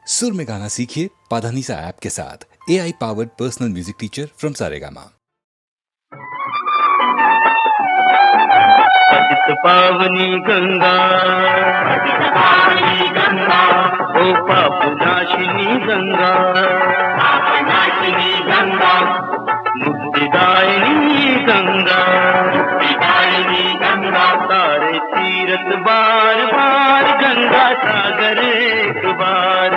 सुर में गाना सीखिए पाधानीसा ऐप के साथ। AI powered personal music teacher from Saregama. पतित पावनी गंगा, ओ पाप नाशिनी गंगा, मुक्तिदायिनी गंगा, तारे तीरथ बार बार गंगा सागर एक बार,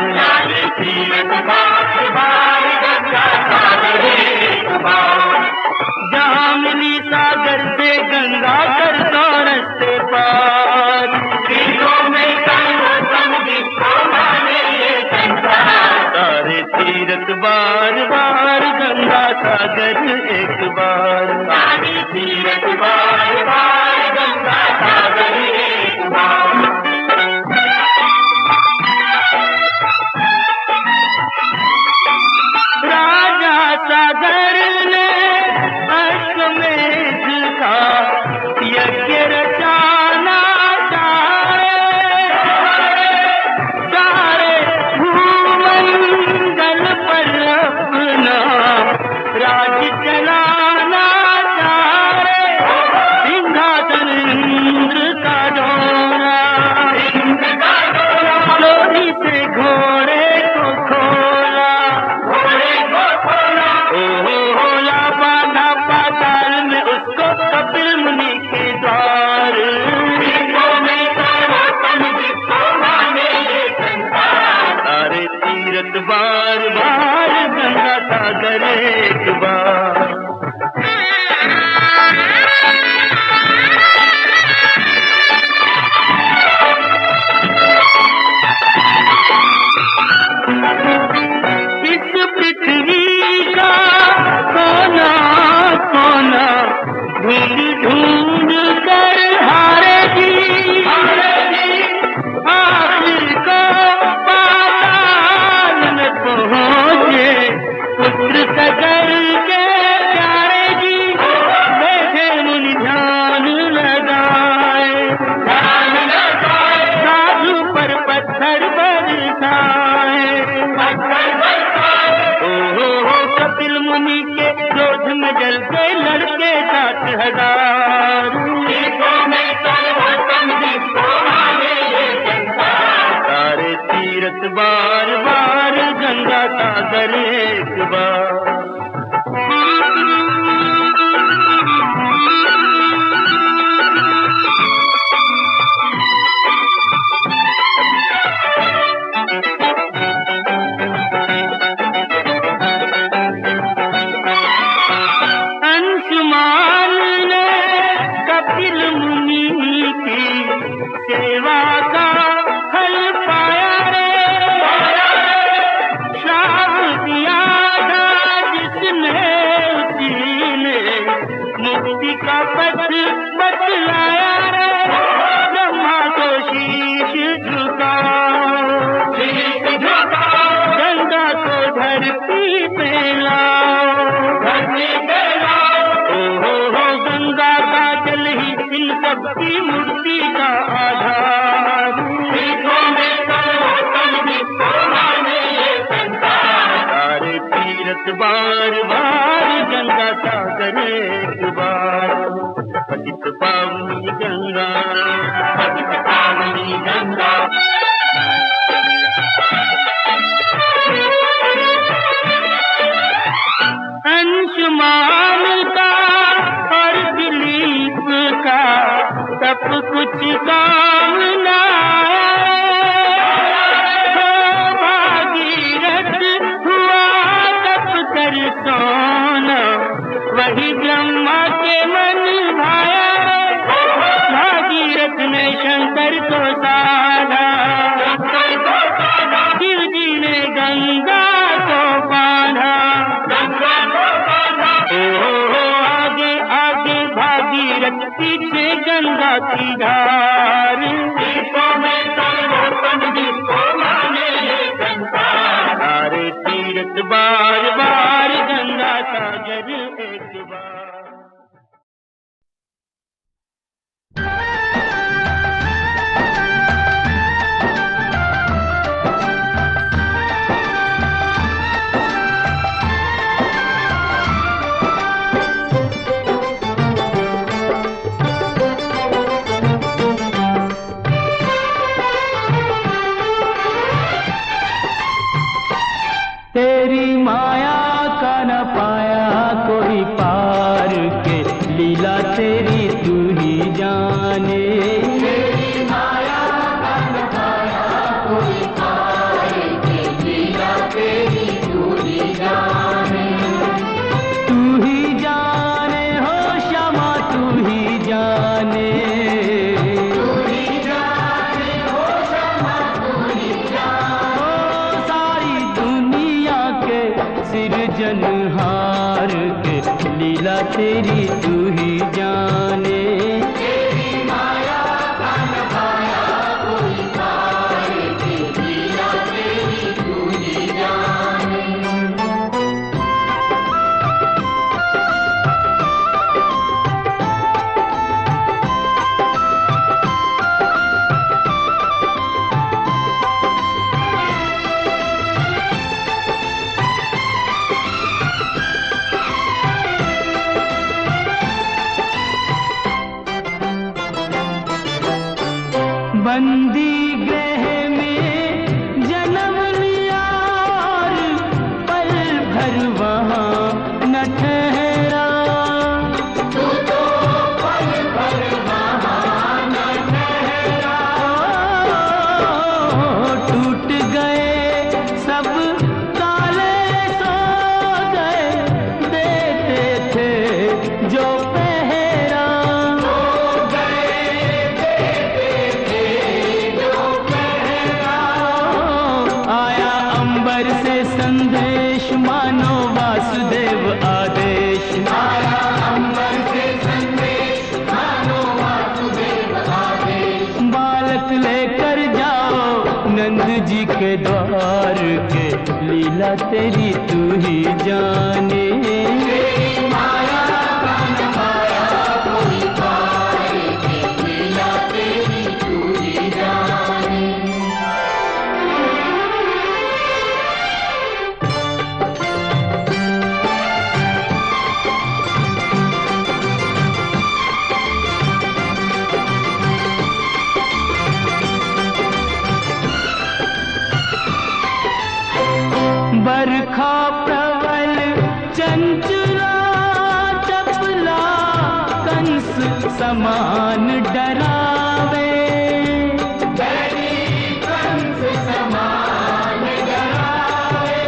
जहाँ मिली सागर से गंगा कर दो रस्ते पार, तारे तीरथ बार बार गंगा सागर एक बार, राजा सागर ने अश्वमेध का यज्ञ रचाना सारे भूमंडल पर अपना राज चलाना सिंहासन इंद्र का डोरा, लोरी से घोड़े को खोला, पाताल में उसको कपिल मुनि के द्वार, तारे तीरथ बार बार गंगा सागर एक बार, इस पृथ्वी का कोना कोना ढूंढ ढूंढ कर हारेगी, आखिर को पाताल में पहुँचे पुत्र सगर के प्यारे जी, बैठे मुनि ध्यान लगाए, साधु पर पत्थर बरसाए, कपिल मुनि के क्रोध में जल गए लड़के 60,000, तारे तीरथ बार बार गंगा सागर एक बार, अंशुमान ने कपिल मुनि की सेवा का फल पाया रे, श्राप दिया था जिसने उसी ने मुक्ति का पथ बतलाया रे, ब्रह्मा को शीश झुकाओ, गंगा को धरती पे लाओ, गंगा का जल ही इन सबकी मूर्ति का आधार, तारे तीरथ बार बार गंगा सागर एक बार, पतित पावनी गंगा, अंशुमान का और दिलीप का तप कुछ काम न आया, भागीरथ हुआ तप कर सोना, वही ब्रह्मा के मन भाया, भागीरथ ने शंकर को साधा, शिव जी ने गंगा को बांधा, आगे आगे भागीरथ पीछे गंगा की धार, तारे तीरथ बार बार गंगा सागर एक बार। लीला तेरी तू ही जाने। बंदी गृह में जन्म लिया और पल भर वहाँ न ठहरा। तू तो पल भर वहाँ न ठहरा। टूट गए सब ताले सो गए, देते थे जो पहरा। से संदेश मानो वासुदेव आदेश। आया अंबर से संदेश मानो वासुदेव आदेश। बालक लेकर जाओ नंद जी के द्वार के, लीला तेरी तू ही जाने। माया का न पाया कोई पार के, लीला तेरी तू ही जाने। बरखा प्रबल चंचला चपला, कंस समान डरावे। कंस समान डरावे।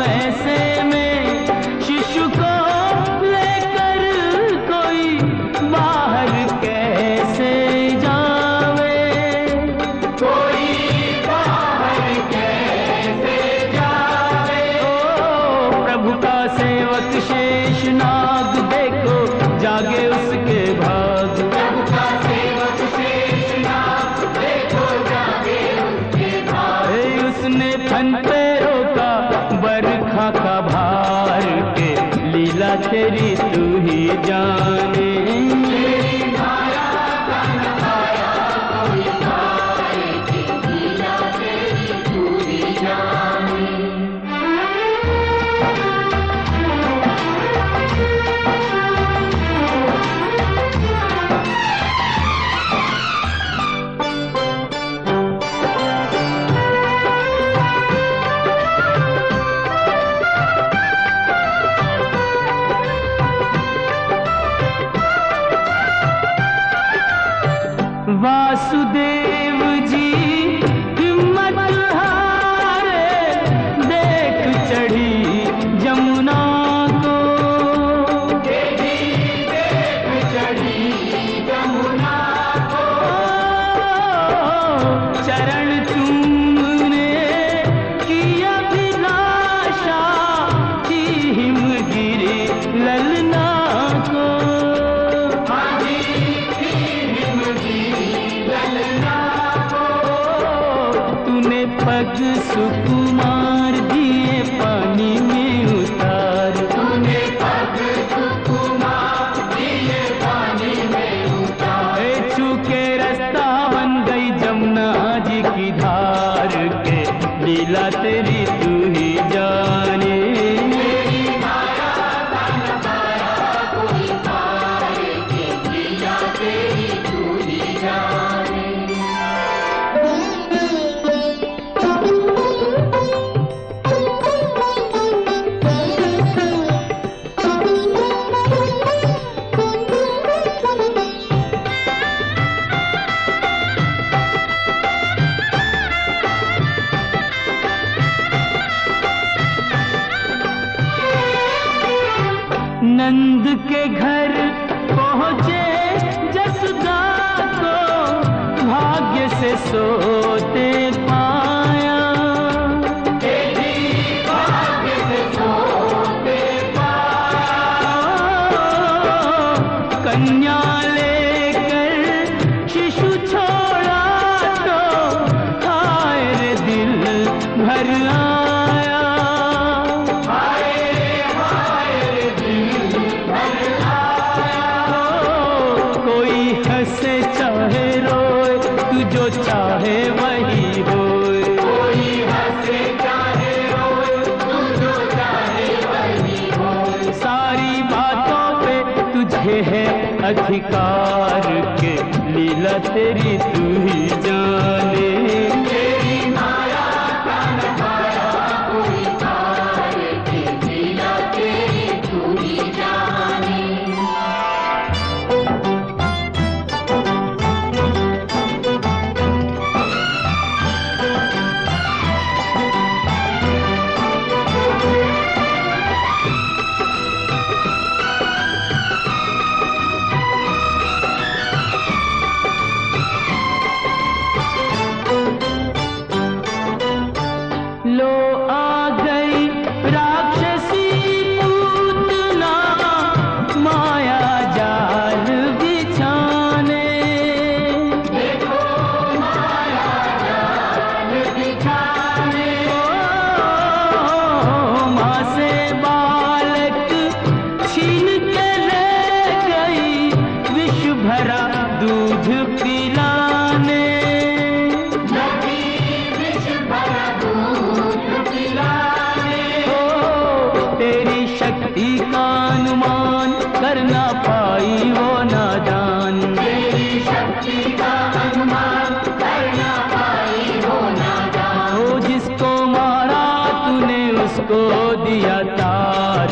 ऐसे में शिशु को लेकर कोई बाहर कैसे जावे। कोई शेष नाग देखो जागे उसके भाग। प्रभु का सेवक शेष नाग देखो जागे उसके भाग। उसने फन पे रोका बरखा का भार के, लीला तेरी तू ही जाने। लीला तेरी तू ही जाने। वासुदेव जी हिम्मत हारे, देख चढ़ी जमुना को। देख चढ़ी जमुना को। चरण चूमने की अभिलाषा की हिमगिरी ललना को। तूने पग सुकुमार दिए पानी में उतार। तूने पग सुकुमार दिए पानी में उतार। छूके रास्ता बन गई जमुना जी की धार के, लीला तेरी तू ही जाने। माया का न पाया कोई पार के, लीला तेरी तू ही जाने। नंद के घर पहुँचे जसोदा को, भाग्य से सोते पाया। भाग्य से सोते पाया। भर आया। कोई हंसे चाहे रोए, तू जो चाहे वही होए। कोई हंसे चाहे रोए, तू जो चाहे वही होए। सारी बातों पे तुझे है अधिकार के, लीला तेरी तू ही जाने। तेरी माया का नजारा कोई तार के, लीला तेरी तू ही जाने। लो आ गई राक्षसी पूतना, माया जाल बिछाने। देखो माया जाल बिछाने। माँ से बालक छीन के ले गई, विष भरा दूध पिलाने। तेरी शक्ति का अनुमान कर ना पाई वो नादान। तेरी शक्ति का अनुमान कर ना पाई वो नादान। ओ जिसको मारा तूने उसको दिया तार,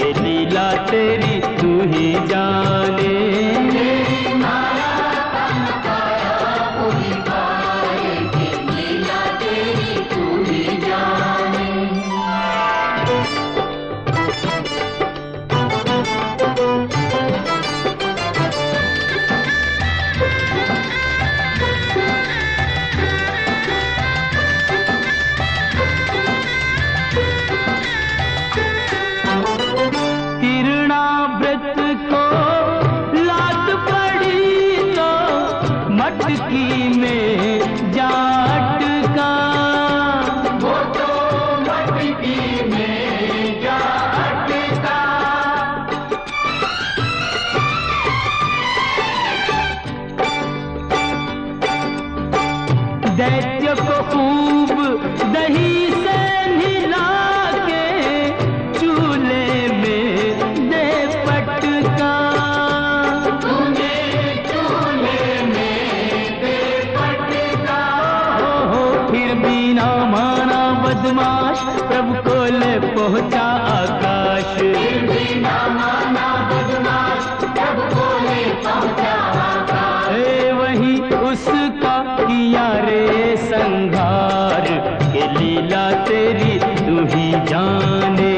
ये लीला तेरी तू ही जाने। तेरी माया का नकाया कोई पार के, लीला तेरी तू ही जाने। तिरणाव्रत को लात पड़ी तो मटकी में जा अटका। वो तो मटकी में जा अटका। दैत्य को खूब दही से नहला के, चूल्हे में दे पटका। तूने चूल्हे में दे पटका। हो फिर भी ना माना बदमाश, प्रभु को ले पहुंचा आकाश। फिर भी ना माना बदमाश, प्रभु को ले पहुंचा आकाश। वही उसका किया रे संघार, के लीला तेरी तू ही जाने।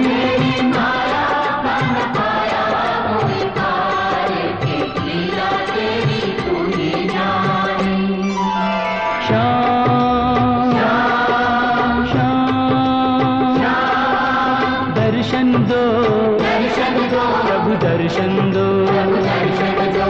तेरी माया का नकाया कोई तार के, लीला तेरी तू ही जाने। श्याम श्याम श्याम, दर्शन दो प्रभु, दर्शन दो दर्शन दो।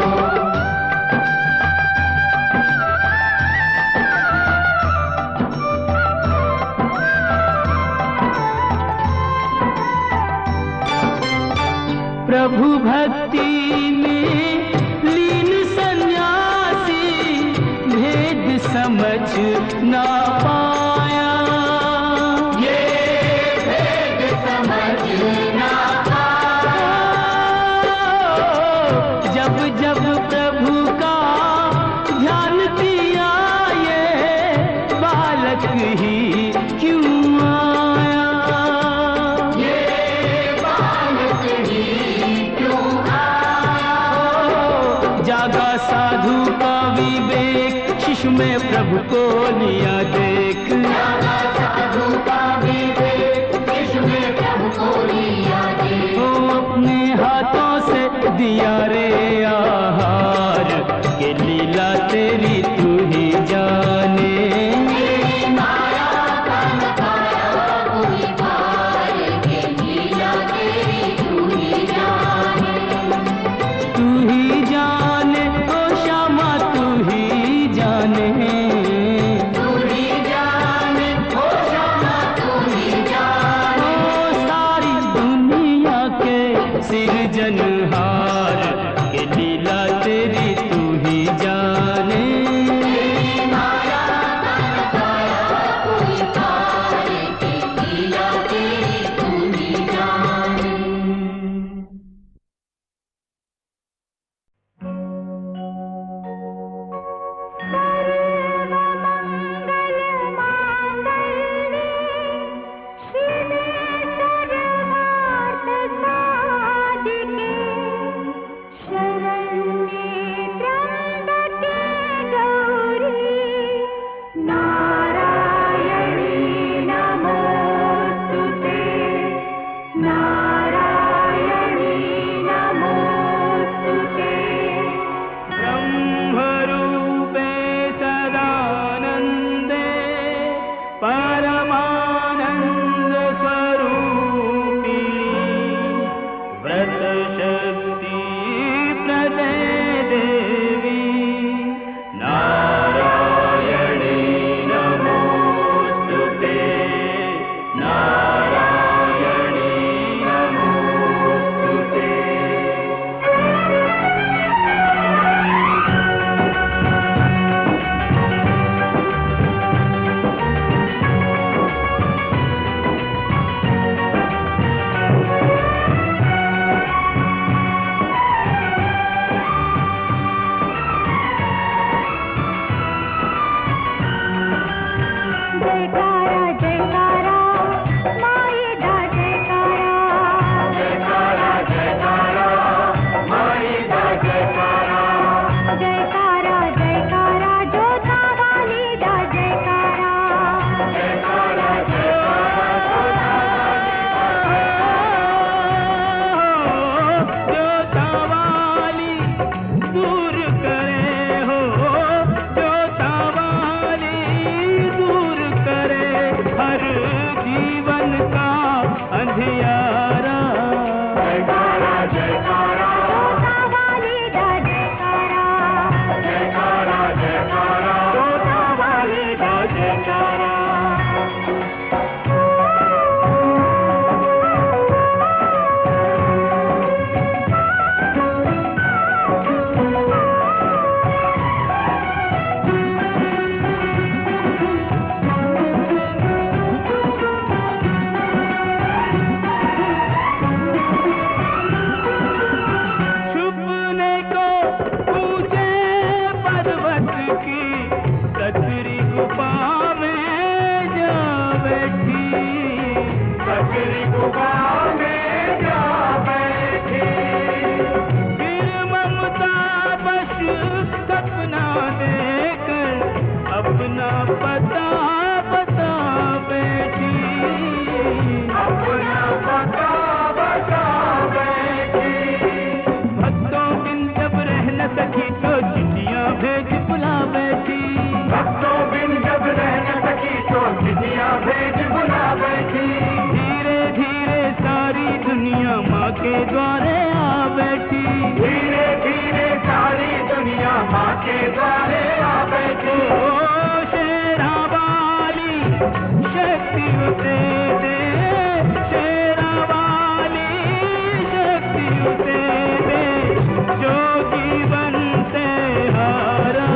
प्रभु भक्ति में लीन सन्यासी, भेद समझ ना पाया। ये भेद समझ ना पाया। जब जब प्रभु का ध्यान किया, ये बालक ही क्यों आया। ये बालक ही क्यों आया। जागा साधु का विवेक, शिशु में प्रभु को लिया देख। जागा साधु का विवेक, शिशु में प्रभु को लिया देख। अपने हाथों से दिया रे आहार, के लीला तेरी तू ही जाने। तेरी माया का नकाया कोई पार के, लीला तेरी तू ही जाने। तू ही जाने ओ श्यामा, तू ही जाने। तू ही के द्वारे आ बैठी, धीरे धीरे सारी दुनिया माँ के द्वारे आ बैठी। ओ शेरा वाली शक्ति उसे दे, शेरा वाली शक्ति उसे दे, जो जीवन से हारा।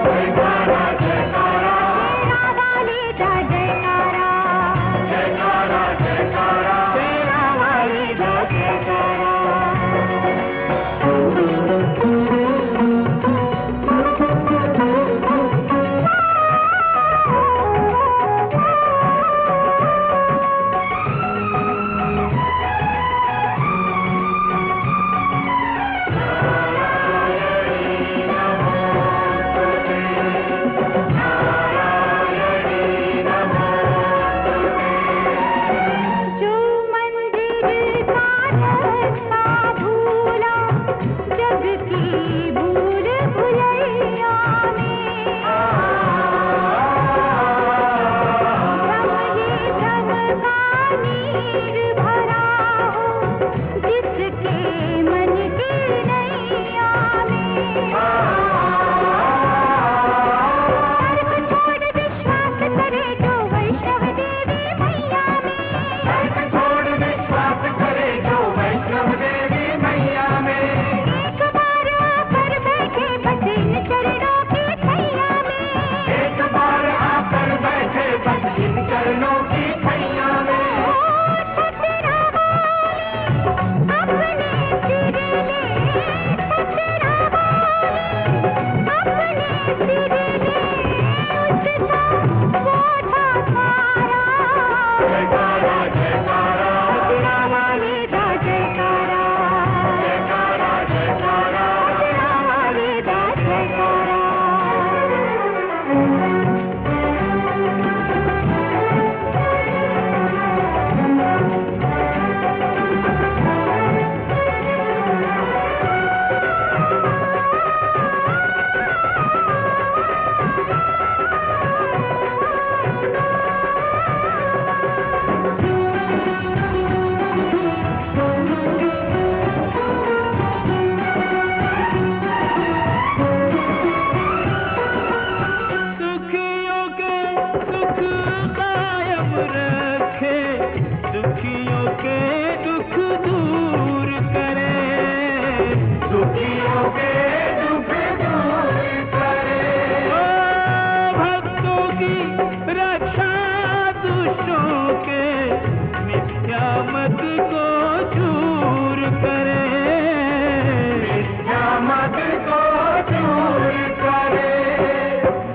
जयकारा जयकारा शेरा वाली दा जयकारा, जयकारा जयकारा शेरा वाली दा जयकारा।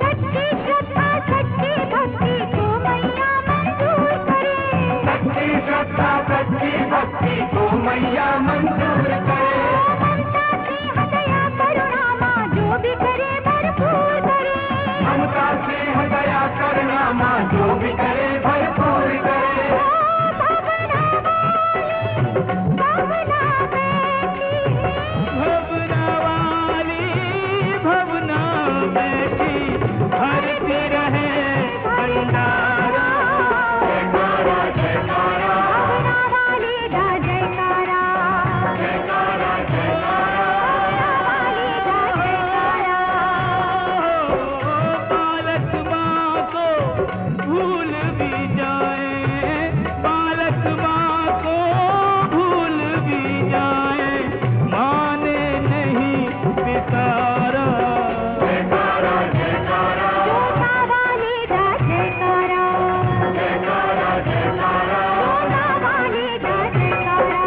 सच्ची श्रद्धा सच्ची भक्ति को भूल भी जाए, बालक माँ को भूल भी जाए, माने नहीं पितारा। जयकारा जयकारा जोता वाली दा जयकारा, जयकारा जयकारा जोता वाली दा जयकारा,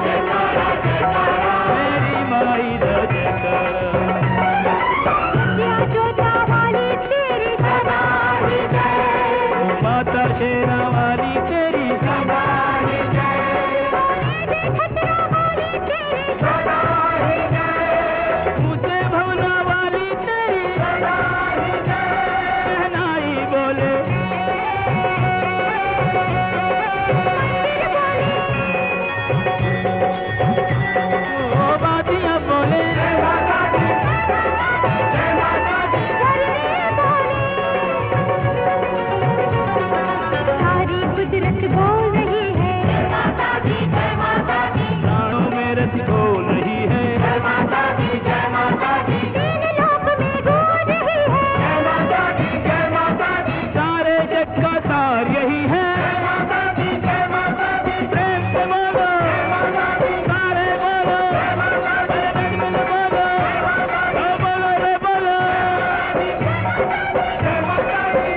जयकारा जयकारा मेरी माई दा जयकारा। जोता वाली तेरी सदा ही जय, माता शेरा वाली तेरी सदा ही जय, खतरा वाली तेरी सदा ही जय, ऊंचे भवना वाली तेरी सदा ही जय, शहनाई बोले ओ बातियां बोले जय माता दी, जय माता दी, सारी कुदरत बोल रही है जय माता दी, जय माता दी, प्राणों में रस बोल रही है जय माता दी, जय माता दी, तीन लोक में गूंज रही है जय माता दी, जय माता दी, सारे जग का सार यही है जय माता दी, जय माता दी, प्रेम से बोलो जय माता दी, सारे बोलो जय माता दी, बोलो जय माता दी, बोलो रे बोलो जय माता दी।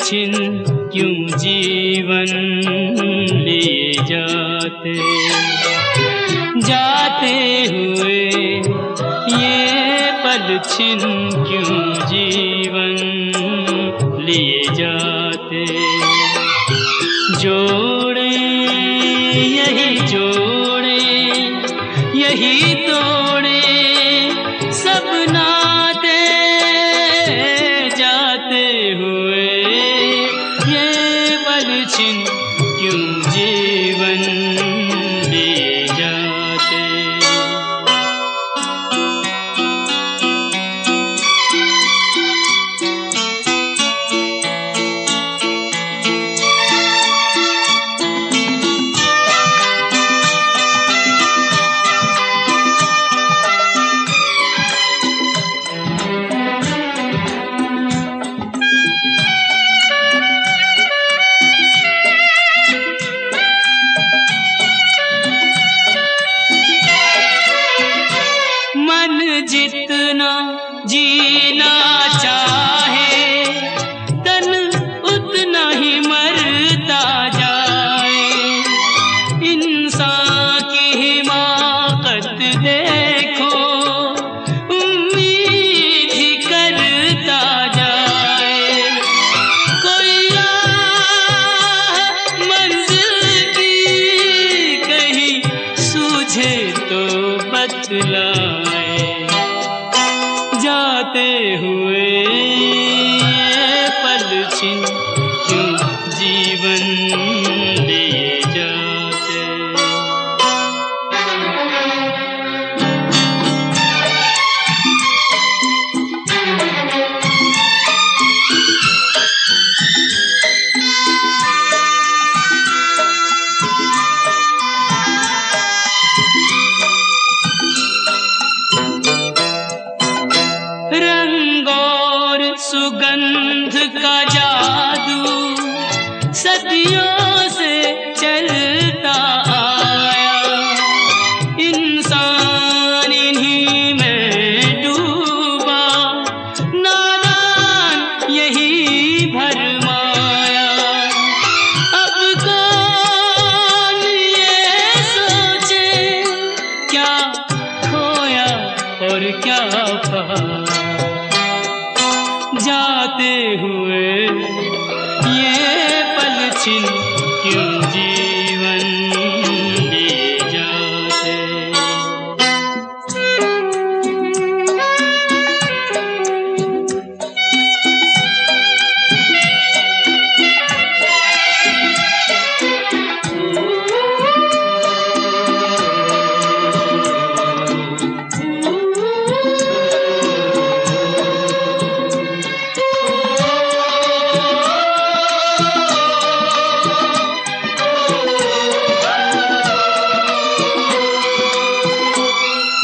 छिन क्यों जीवन लिए जाते जाते हुए ये पल छिन क्यों जीवन लिए जाते। जोड़े यही जोड़े यही तो जितना जीना चाहे तन उतना ही मरता जाए। इंसान की हिमाकत देखो, उम्मीद ही करता जाए। कोई राह मंजिल की कहीं सूझे तो बतलाए। जाते हुए ये पल छिन क्यों जीवन लिए जाते। रंग और सुगंध का जादू सदियों से चलता आया। इंसान इन्हीं में डूबा, नादान यही भरमाया। अब कौन ये सोचे क्या खोया और क्या पाया। जाते हुए ये पल छिन क्यों जीवन लिए जाते।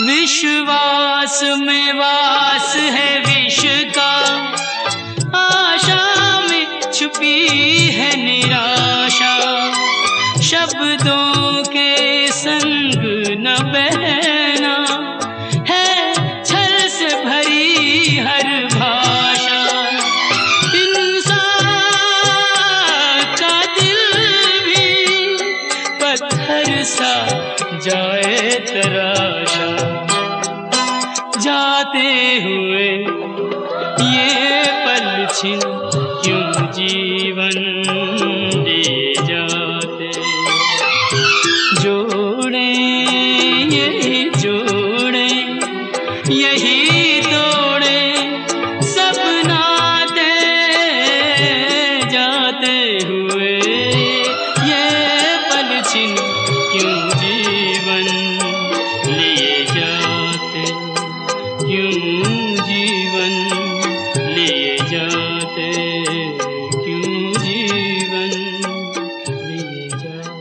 विश्वास में वास है विष का, आशा में छुपी है निराशा। शब्दों के संग न बहना है छल से भरी हर भाषा। इंसान का दिल भी पत्थर सा जाए तराशा। जाते हुए ये पल छिन क्यों जीवन लिए जाते। जोड़े यही जोड़े यही तोड़े सब नाते। जाते हुए ये पल छिन क्यों जीवन लिए जाते। क्यों जीवन लिए जाते। क्यों जीवन लिए जाते।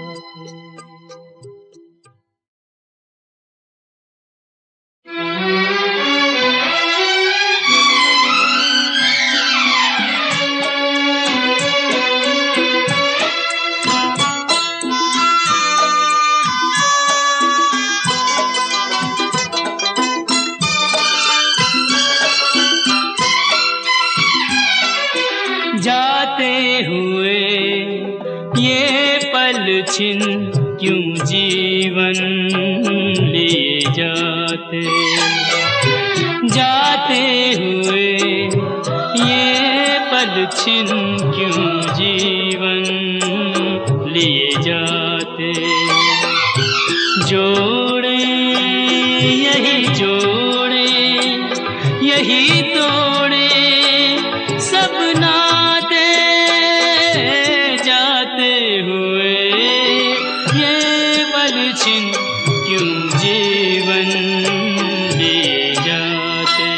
जाते हुए ये पल छिन क्यों जीवन लिए जाते। जाते हुए ये पल छिन क्यों जीवन लिए जाते। जोड़े यही जोड़े यही तोड़े सब नाते। जाते हुए ये पल छिन क्यों जीवन लिए जाते।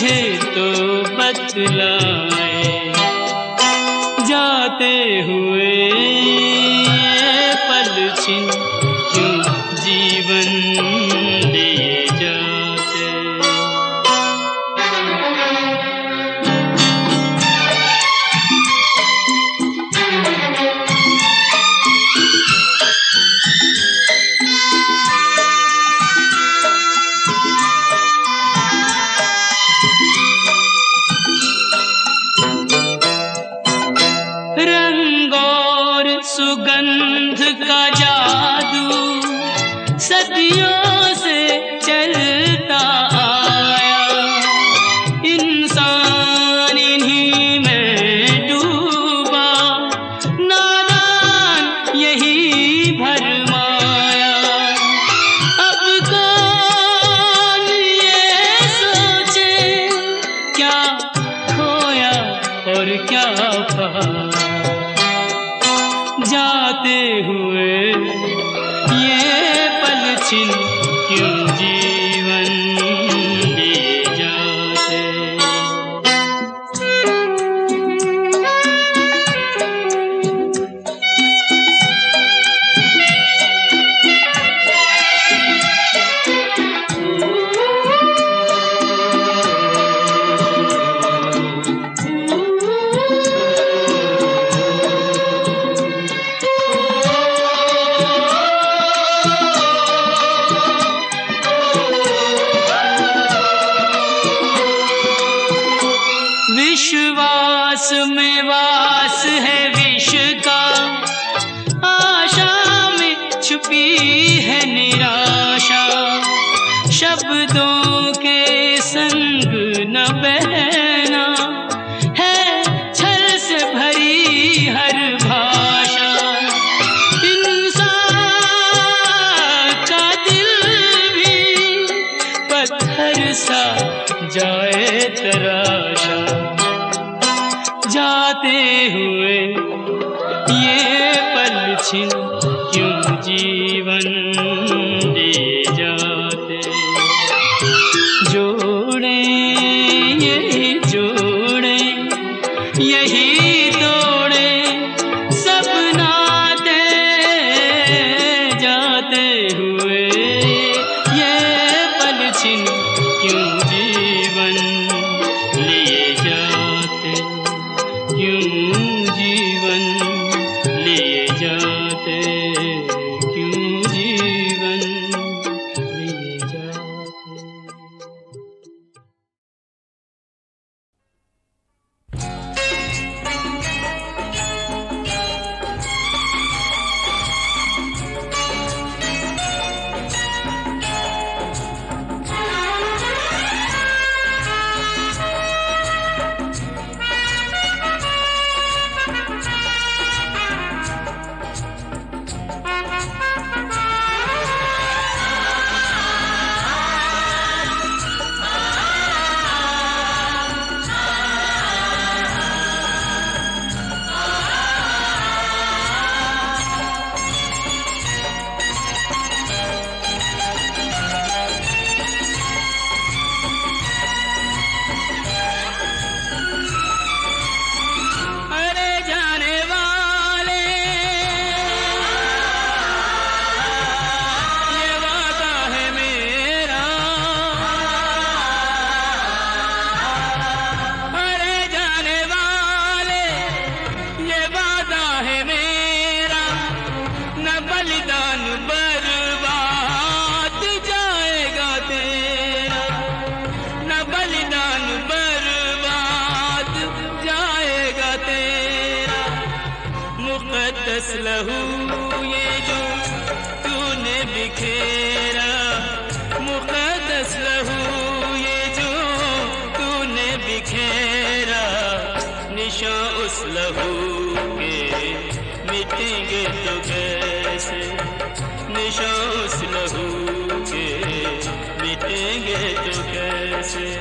मुझे तो बतलाए, जाते हुए ये पल छिन क्यों जीवन लिए जाते। रंग और सुगंध का जादू सदियों से चलता आया, इंसान इन्हीं में डूबा, नादान यही भरमाया। अब कौन ये सोचे क्या खोया और क्या पाया, जाते हुए ये पल छिन क्यों जीवन लिए जाते। विश्वास में वास है विष का, आशा में छुपी है निराशा, शब्दों के संग न बहना है छल से भरी हर भाषा। इंसान का दिल भी पत्थर सा जाए तराशा, जाते हुए ये पल छिन क्यों जीवन लिए जाते। जोड़े यही जोड़े यही तोड़े सब नाते, जाते हुए ये पल छिन क्यों जीवन लिए जाते, क्यों जीवन लिए जाते, क्यों जीवन लिए जाते। मुकद्दस लहू ये जो तूने बिखेरा, मुकद्दस लहू ये जो तूने बिखेरा, निशान उस लहू के मिटेंगे तो कैसे, निशान उस लहू के मिटेंगे तो कैसे।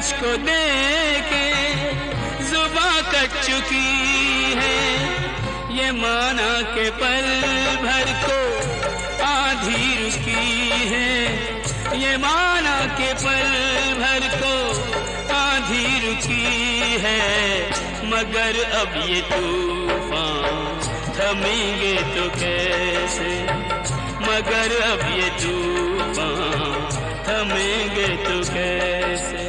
मुझको देके जुबां कट चुकी है, ये माना के पल भर को आधी रुकी है, ये माना के पल भर को आधी रुकी है, मगर अब ये तूफान थमेंगे तो कैसे, मगर अब ये तूफान थमेंगे तो कैसे।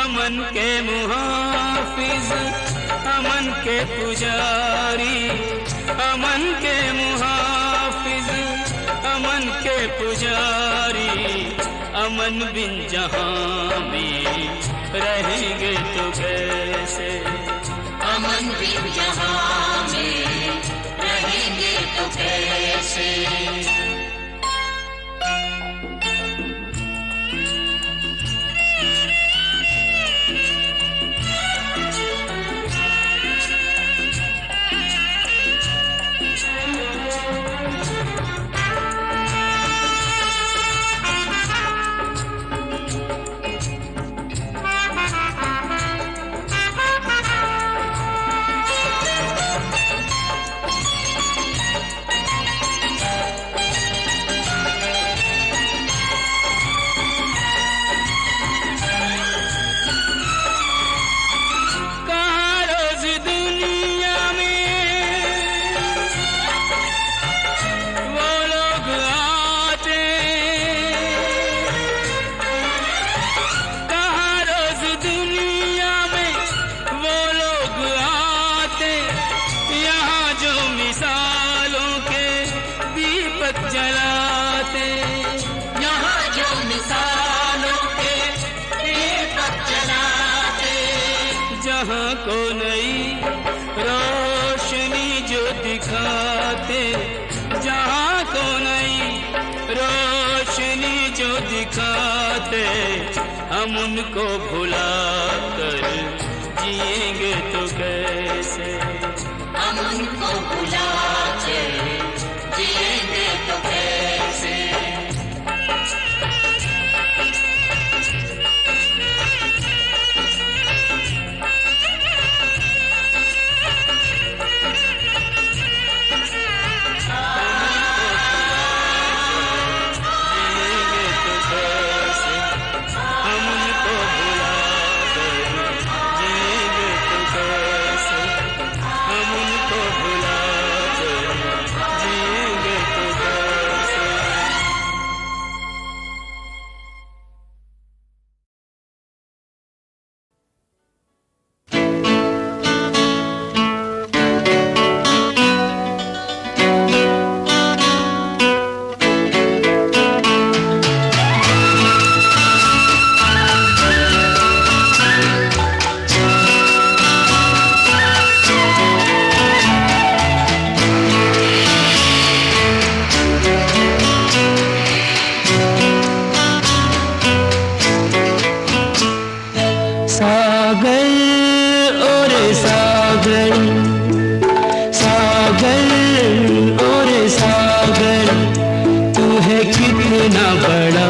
अमन के मुहाफिज, अमन के पुजारी, अमन के मुहाफिज, अमन के पुजारी, अमन बिन जहां में रहेंगे तो कैसे, अमन बिन जहां में रहेंगे तो कैसे। जलाते यहाँ जो मिसालों के दीपक जलाते, जहाँ को नई रोशनी जो दिखाते, जहाँ को नई रोशनी जो दिखाते, हम उनको भुला कर जिएंगे तो कैसे, हम उनको भुला कर जिएंगे तो कैसे। हम उनको भुला कर जिएंगे तो कैसे। कितना बड़ा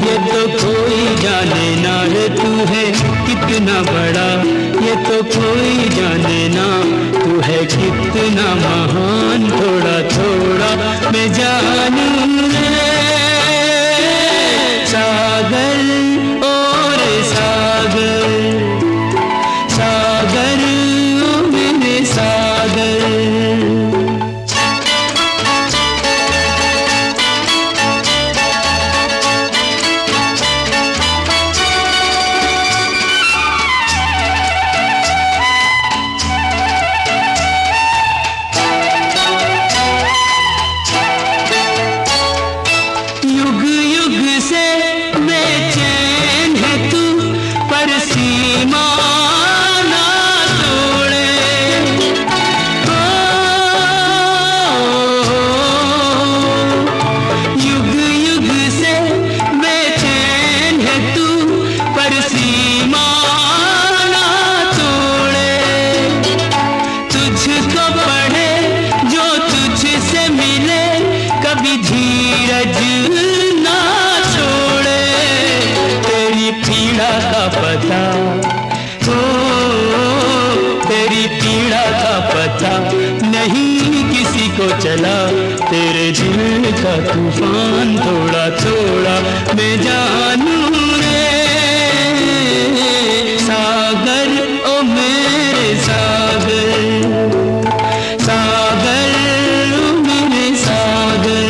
ये तो कोई जाने ना रे तू है कितना बड़ा ये तो कोई जाने ना तू है कितना महान थोड़ा थोड़ा मैं जानूं रे सागर और सागर सागर ओ मेरे सागर चला तेरे दिल का तूफान थोड़ा थोड़ा मैं जानूं रे सागर ओ मेरे सागर सागर ओ मेरे सागर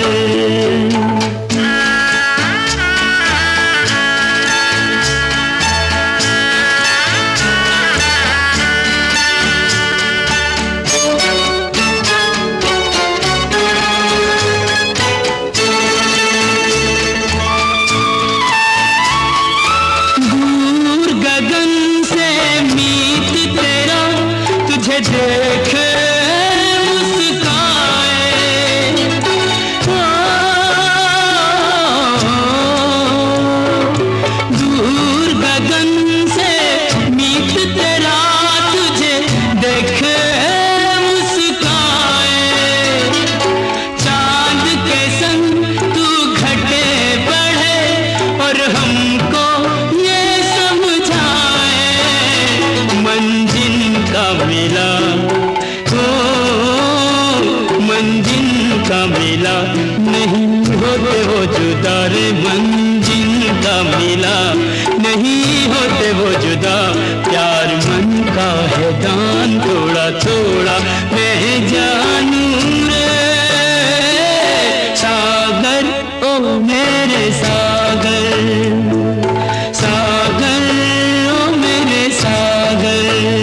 थोड़ा मैं जानूं रे सागर ओ मेरे सागर सागर ओ मेरे सागर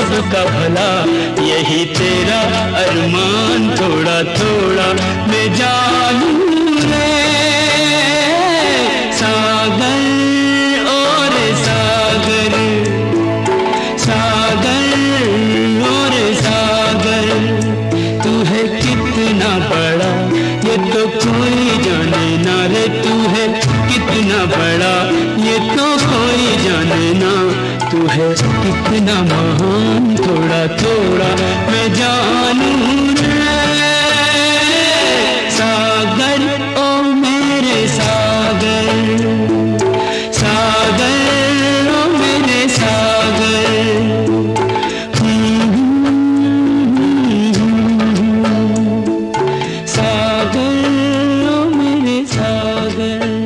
सबका भला यही तेरा अरमान थोड़ा थोड़ा मैं जानूं रे सागर और सागर सागर और सागर तू है कितना बड़ा ये तो कोई जाने ना रे तू है कितना बड़ा ये तो कोई जाने ना तू है कितना महान थोड़ा थोड़ा मैं जानूं रे सागर ओ मेरे सागर सागर ओ मेरे सागर सागर ओ मेरे सागर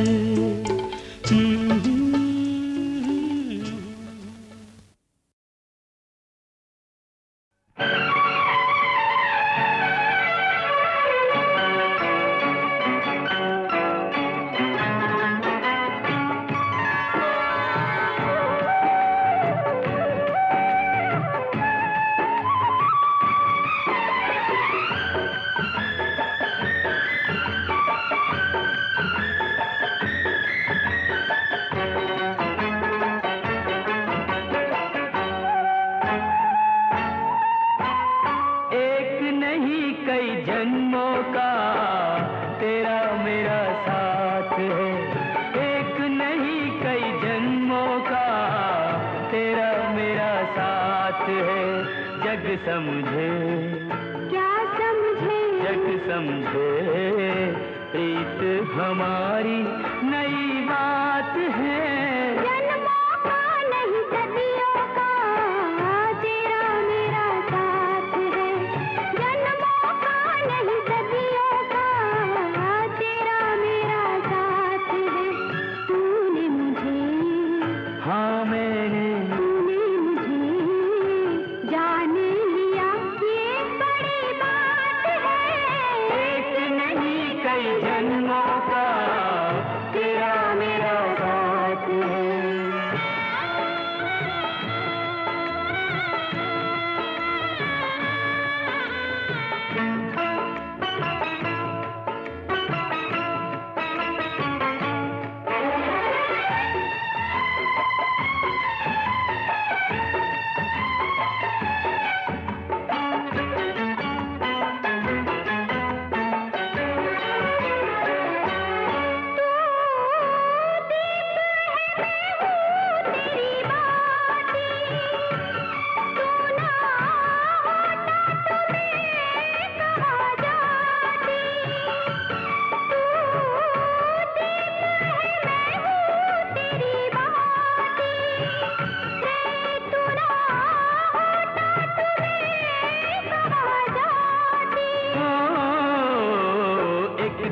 समझे, क्या समझे, जग समझे, प्रीत हमारी नई बात है। जन्मों का नहीं सदियों का तेरा मेरा साथ है। जन्मों का नहीं सदियों का तेरा मेरा साथ है। तूने मुझे, हाँ मैंने, तूने मुझे जान लिया, ये बड़ी बात है। एक नहीं कई जन्मों का तेरा मेरा साथ है।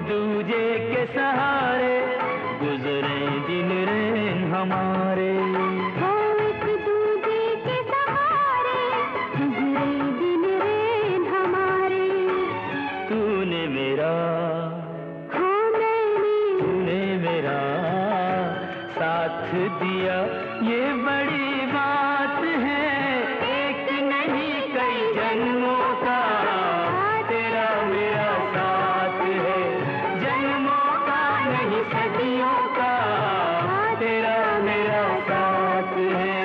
दूजे के सहारे गुजरे दिन रैन हमारे। हो एक दूजे के सहारे गुजरे दिन रैन हमारे। तूने मेरा, हाँ मैंने, तूने मेरा साथ दिया, ये बड़ी बात है। एक नहीं कई जन्मों का तेरा मेरा साथ है। जन्मों का नहीं सदियों का तेरा मेरा साथ है।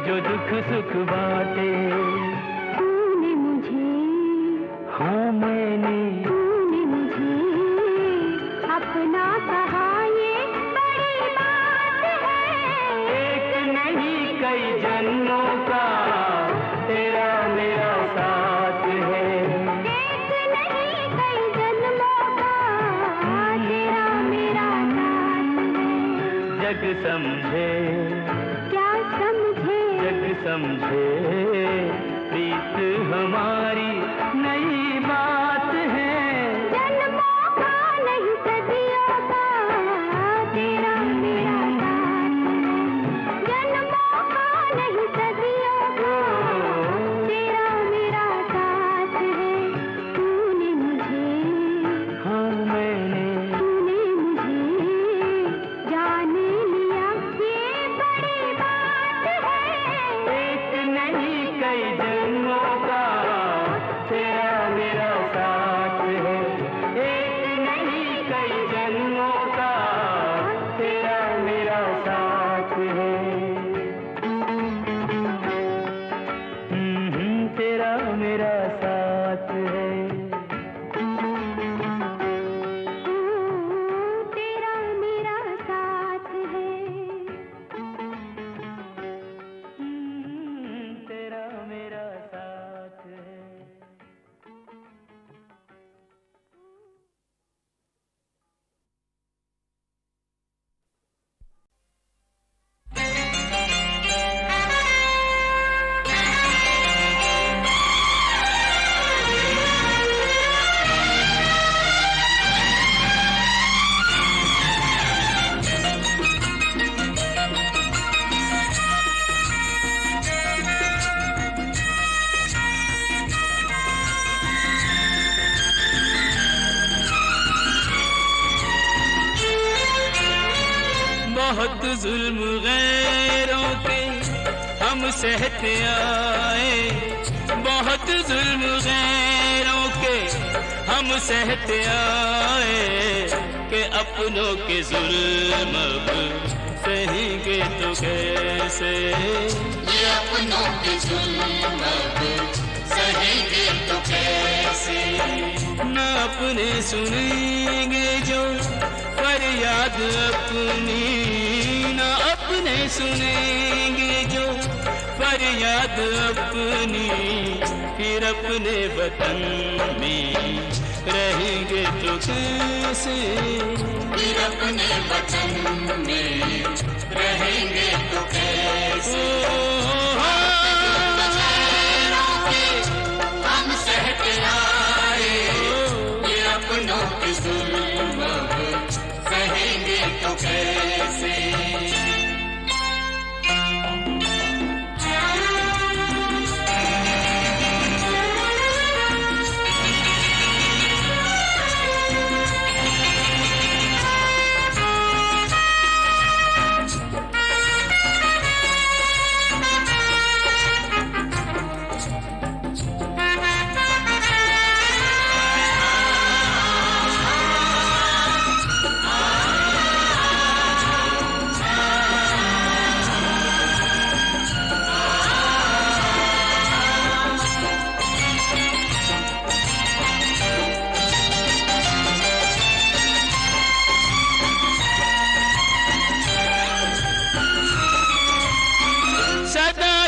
जो दुख सुख बाटे। तूने मुझे, हाँ मैंने, तूने मुझे अपना कहा, ये बड़ी बात है। एक नहीं कई जन्मों का तेरा मेरा साथ है। एक नहीं कई जन्मों का तेरा मेरा साथ है। जग समझे, क्या समझे, जग समझे, प्रीत हमारी नई बात है। जन्मों का नहीं सदियों का तेरा मेरा साथ है। जन्मों का नहीं सदियों का तेरा मेरा साथ है। तूने मुझे, हाँ मैंने, तूने मुझे जान लिया, ये बड़ी बात है। एक नहीं कई जन्मों का बहुत जुल्म गैरों के हम सहते आए, बहुत जुल्म गैरों के हम सहते आए, कि अपनों के जुल्म अब सहेंगे तो कैसे, ये अपनों के जुल्म अब सहेंगे तो कैसे। न अपने सुनेंगे जो फरियाद अपनी, न अपने सुनेंगे जो फरियाद अपनी, फिर अपने वतन में रहेंगे तो कैसे, फिर अपने वतन में रहेंगे तो कैसे। हम सहते आए, ये अपनों के जुल्म सहेंगे तो कैसे।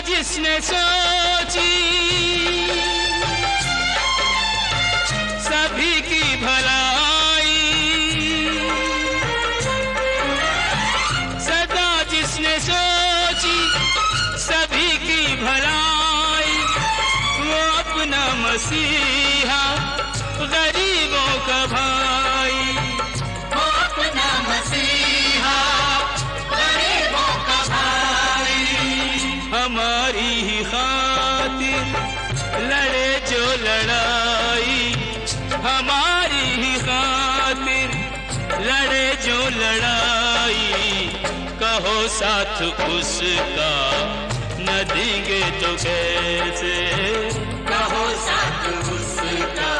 जिसने सोची सभी की भलाई, सदा जिसने सोची सभी की भलाई, वो अपना मसीहा गरीबों का भाई, वो अपना मसीहा गरीबों का भाई। हमारी ही खातिर लड़े जो लड़ाई, हमारी ही खातिर लड़े जो लड़ाई, कहो साथ उसका न देंगे तो कैसे, कहो साथ उसका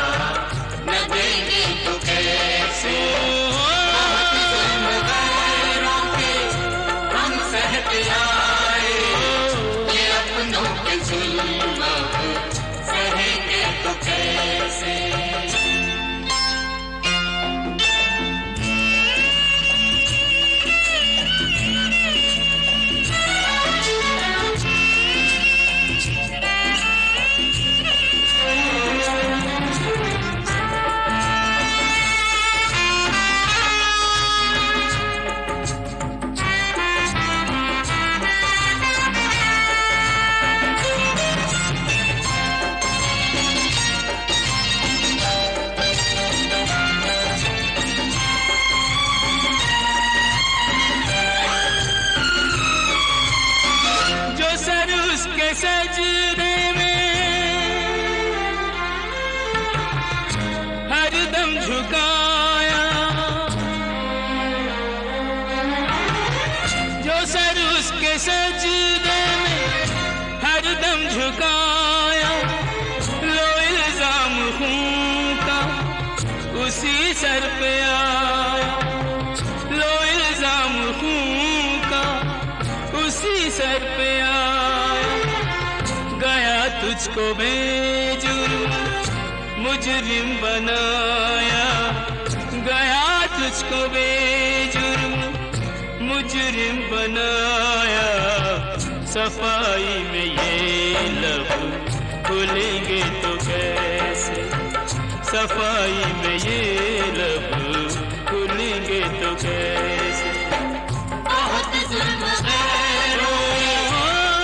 न देंगे तो कैसे। गैरों के हम सहते आए, ये अपनों के जुल्म सहेंगे तो कैसे। उसके सजदे में हरदम झुकाया, जो सर उसके सजदे में हरदम झुकाया, लो इल्जाम खून का उसी सर पे आया, लो इल्जाम खून का उसी सर पे आया, गया तुझको बेजुर्म मुजरिम बनाया, गया तुझको बेजुर्म मुजरिम बनाया, सफाई में ये लब खुलेंगे तो कैसे, सफाई में ये लब खुलेंगे तो कैसे। बहुत जुल्म गैरों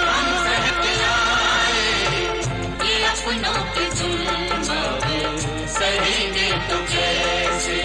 हम सहते आए, ये अपनों के जुल्म सहेंगे तो कैसे।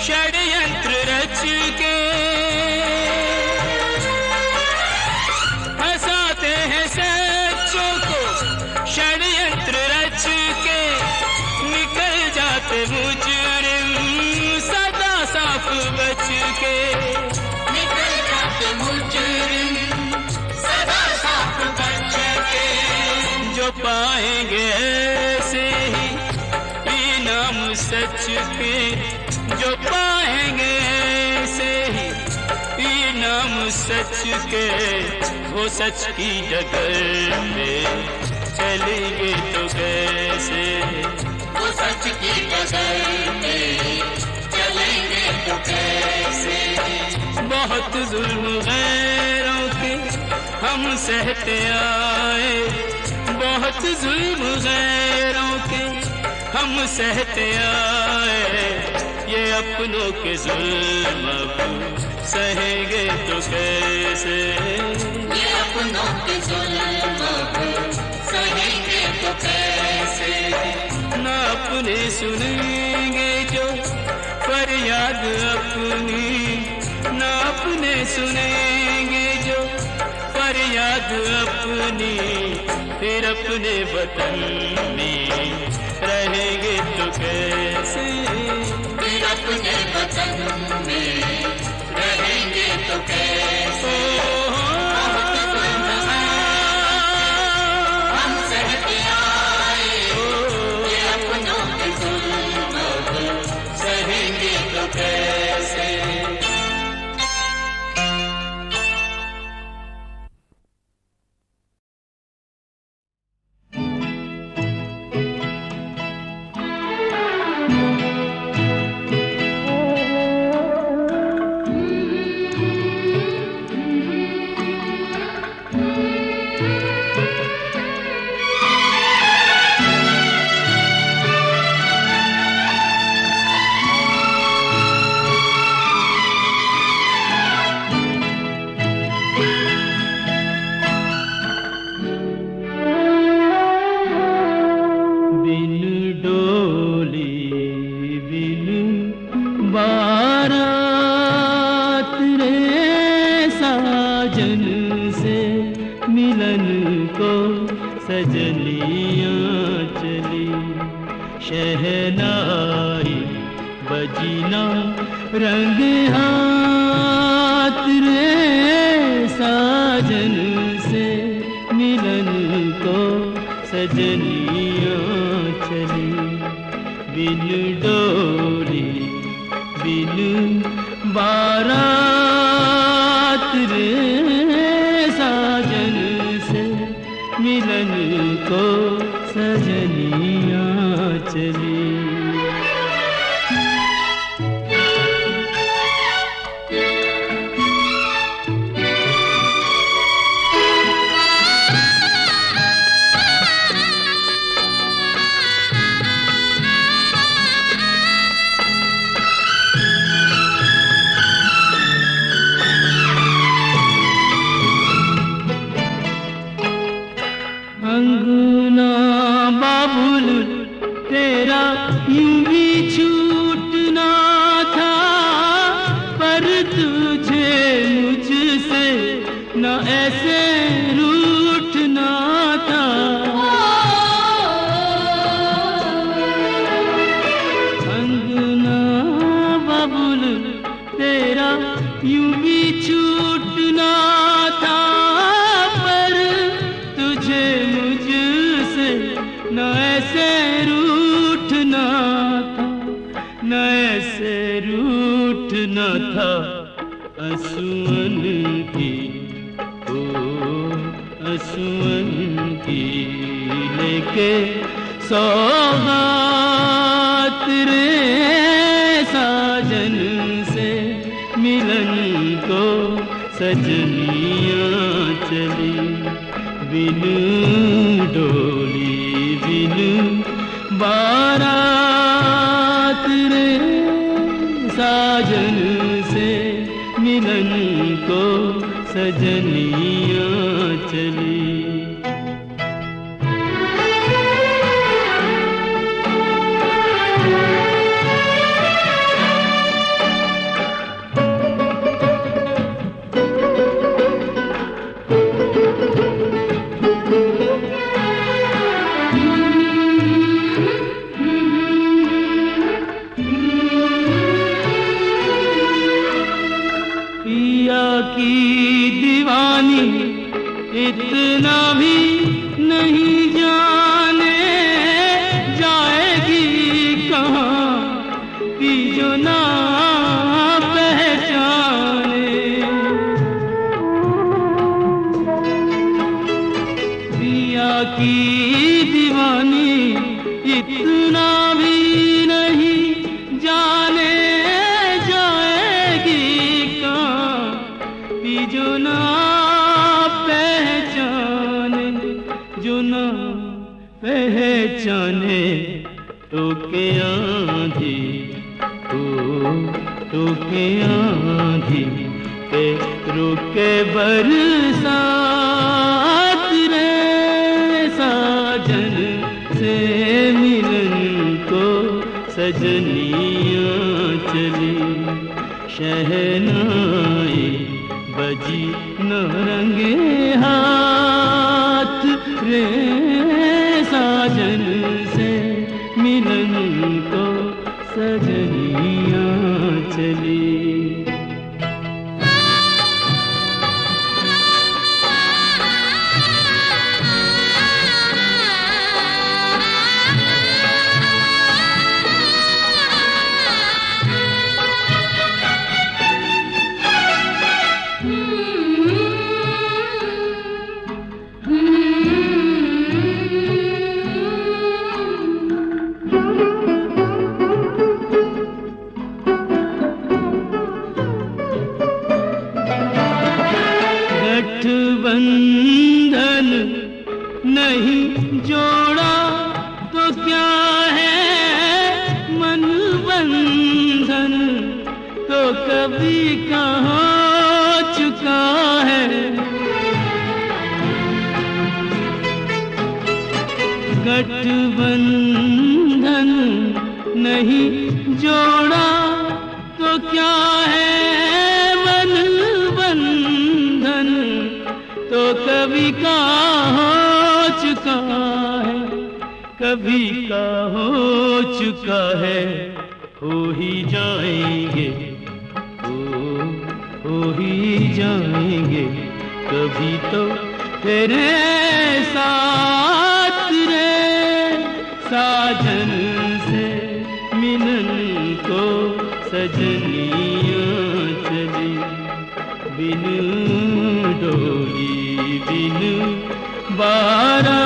षड्यंत्र रच के हंसाते हैं सच्चों को, षड्यंत्र रच के निकल जाते मुजरिम सदा साफ बच के, निकल जाते मुजरिम सदा साफ बच के। जो पाएंगे ऐसे ही इनाम सच के, जो पाएंगे ऐसे ही इनाम सच के, वो सच की डगर में चलेंगे तो कैसे, वो सच की डगर में चलेंगे तो कैसे। बहुत जुल्म गैरों के हम सहते आए, बहुत जुल्म गैरों के हम सहते आए, ये अपनों के जुल्म अब सहेंगे तो कैसे, ये अपनों के जुल्म सहेंगे तो कैसे। न अपने सुनेंगे जो फरियाद अपनी, न अपने सुनेंगे जो फरियाद अपनी, फिर अपने वतन में रहेंगे तो कैसे, फिर अपने वतन में रहेंगे तो कैसे। हम सहते आए, ये अपनों के जुल्म सहेंगे तो कैसे। शहनाई बजीना रंग हाथ रे साजन से मिलन को सजनियाँ चली बिन डोली बिन बारात रे साजन से मिलन को सजनियाँ चली। अंगना बाबुल तेरा यूं भी छूटना था, पर तुझे मुझसे न ऐसे रूठना था। अंगना बाबुल तेरा यूं भी छूटना था, पर तुझे मुझसे न ऐसे रूठना था, न ऐसे रूठना था। असुअन की ओ असुअन की लेके सौगात रे साजन से मिलन को सजनियाँ चली बिन डोली बिन बारात रे साजन से मिलन को सजनियाँ चली। इतना भी नहीं जाने जाएगी कहाँ पी जो ना पहचाने। पिया की दीवानी इतना भी नहीं जाने जाएगी कहाँ पी जो ना पहचाने। जो ना पहचाने तो के आंधी तो के आंधी पे रुके बरसात रे। साजन से मिलन को सजनियाँ चली शहनाई बजी न रंगे हाथ रे। साजन से मिलन को सजनियाँ चली। गठबंधन नहीं जोड़ा तो क्या है मन बंधन तो कभी का हो चुका है। गठबंधन नहीं जोड़ा तो क्या है मन बंधन तो कभी का हो चुका है। कभी का हो चुका है हो ही जाएंगे हो ही जाएंगे कभी तो तेरे साथ रे। साजन से मिलन को सजनियाँ चली बिन डोली बिन बारा